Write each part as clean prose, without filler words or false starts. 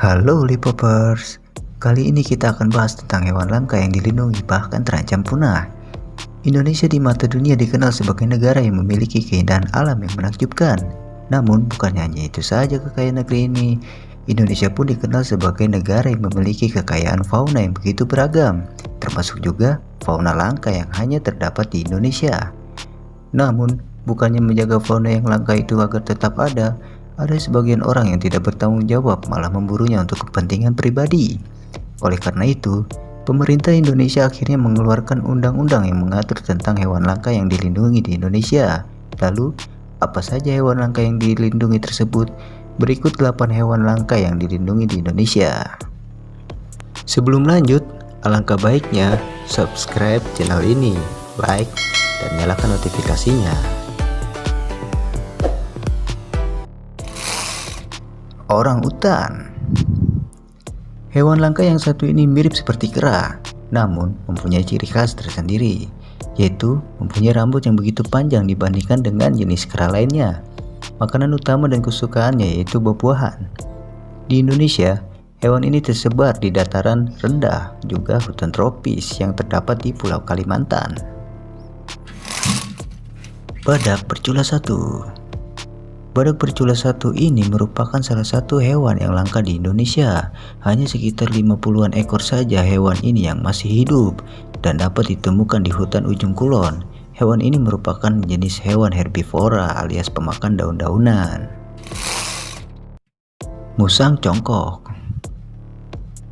Halo Lipopers, kali ini kita akan bahas tentang hewan langka yang dilindungi bahkan terancam punah. Indonesia di mata dunia dikenal sebagai negara yang memiliki keindahan alam yang menakjubkan. Namun bukan hanya itu saja kekayaan negeri ini, Indonesia pun dikenal sebagai negara yang memiliki kekayaan fauna yang begitu beragam, termasuk juga fauna langka yang hanya terdapat di Indonesia. Namun, bukannya menjaga fauna yang langka itu agar tetap ada sebagian orang yang tidak bertanggung jawab malah memburunya untuk kepentingan pribadi. Oleh karena itu, pemerintah Indonesia akhirnya mengeluarkan undang-undang yang mengatur tentang hewan langka yang dilindungi di Indonesia. Lalu, apa saja hewan langka yang dilindungi tersebut? Berikut 8 hewan langka yang dilindungi di Indonesia. Sebelum lanjut, alangkah baiknya subscribe channel ini, like, dan nyalakan notifikasinya. Orang utan. Hewan langka yang satu ini mirip seperti kera, namun mempunyai ciri khas tersendiri, yaitu mempunyai rambut yang begitu panjang dibandingkan dengan jenis kera lainnya. Makanan utama dan kesukaannya yaitu buah-buahan. Di Indonesia, hewan ini tersebar di dataran rendah, juga hutan tropis yang terdapat di Pulau Kalimantan. Badak bercula satu. Badak bercula satu ini merupakan salah satu hewan yang langka di Indonesia. Hanya sekitar 50-an ekor saja hewan ini yang masih hidup dan dapat ditemukan di hutan ujung kulon. Hewan ini merupakan jenis hewan herbivora alias pemakan daun-daunan. Musang congkok.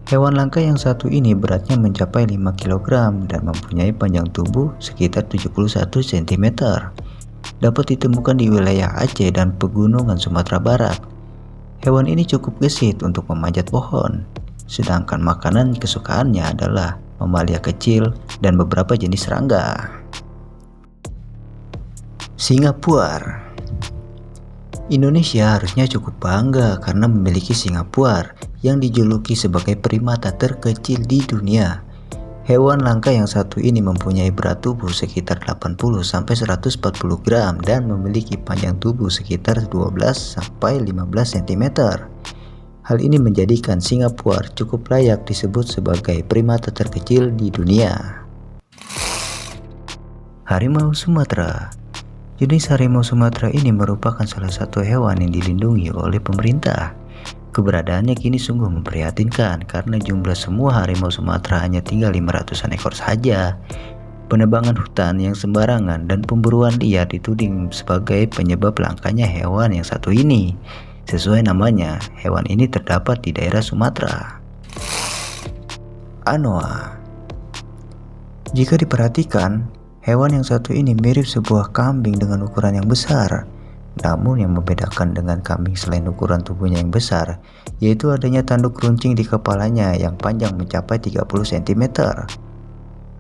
Hewan langka yang satu ini beratnya mencapai 5 kg dan mempunyai panjang tubuh sekitar 71 cm. Dapat ditemukan di wilayah Aceh dan pegunungan Sumatera Barat. Hewan ini cukup gesit untuk memanjat pohon, sedangkan makanan kesukaannya adalah mamalia kecil dan beberapa jenis serangga. Singa puar. Indonesia harusnya cukup bangga karena memiliki singa puar yang dijuluki sebagai primata terkecil di dunia. Hewan langka yang satu ini mempunyai berat tubuh sekitar 80-140 gram dan memiliki panjang tubuh sekitar 12-15 cm. Hal ini menjadikan singa puar cukup layak disebut sebagai primata terkecil di dunia. Harimau Sumatera. Jenis harimau Sumatera ini merupakan salah satu hewan yang dilindungi oleh pemerintah. Keberadaannya kini sungguh memprihatinkan karena jumlah semua harimau Sumatera hanya tinggal 500-an ekor saja. Penebangan hutan yang sembarangan dan pemburuan liar dituding sebagai penyebab langkanya hewan yang satu ini. Sesuai namanya, hewan ini terdapat di daerah Sumatera. Anoa. Jika diperhatikan, hewan yang satu ini mirip sebuah kambing dengan ukuran yang besar. Namun yang membedakan dengan kambing selain ukuran tubuhnya yang besar, yaitu adanya tanduk runcing di kepalanya yang panjang mencapai 30 cm.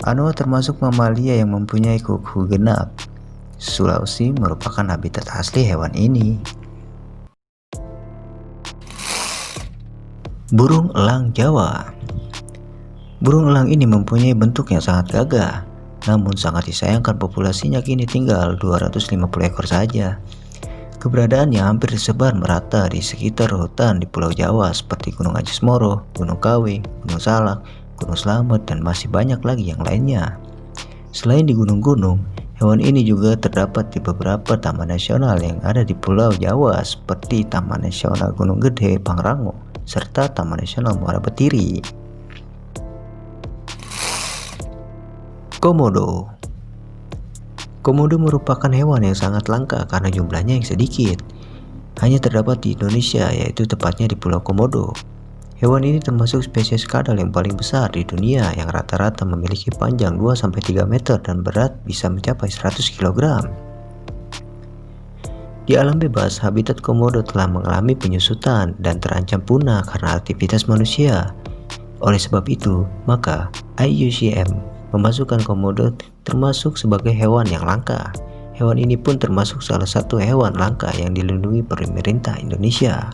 Anoa termasuk mamalia yang mempunyai kuku genap. Sulawesi merupakan habitat asli hewan ini. Burung elang Jawa. Burung elang ini mempunyai bentuk yang sangat gagah, namun sangat disayangkan populasinya kini tinggal 250 ekor saja. Keberadaannya hampir tersebar merata di sekitar hutan di Pulau Jawa seperti Gunung Aji Moro, Gunung Kawi, Gunung Salak, Gunung Slamet, dan masih banyak lagi yang lainnya. Selain di gunung-gunung, hewan ini juga terdapat di beberapa taman nasional yang ada di Pulau Jawa seperti Taman Nasional Gunung Gede, Pangrango, serta Taman Nasional Muara Betiri. Komodo. Komodo merupakan hewan yang sangat langka karena jumlahnya yang sedikit. Hanya terdapat di Indonesia, yaitu tepatnya di Pulau Komodo. Hewan ini termasuk spesies kadal yang paling besar di dunia yang rata-rata memiliki panjang 2-3 meter dan berat bisa mencapai 100 kg. Di alam bebas, habitat komodo telah mengalami penyusutan dan terancam punah karena aktivitas manusia. Oleh sebab itu, maka IUCN memasukkan komodo termasuk sebagai hewan yang langka. Hewan ini pun termasuk salah satu hewan langka yang dilindungi pemerintah Indonesia.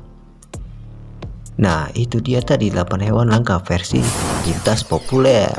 Nah, itu dia tadi 8 hewan langka versi lintas populer.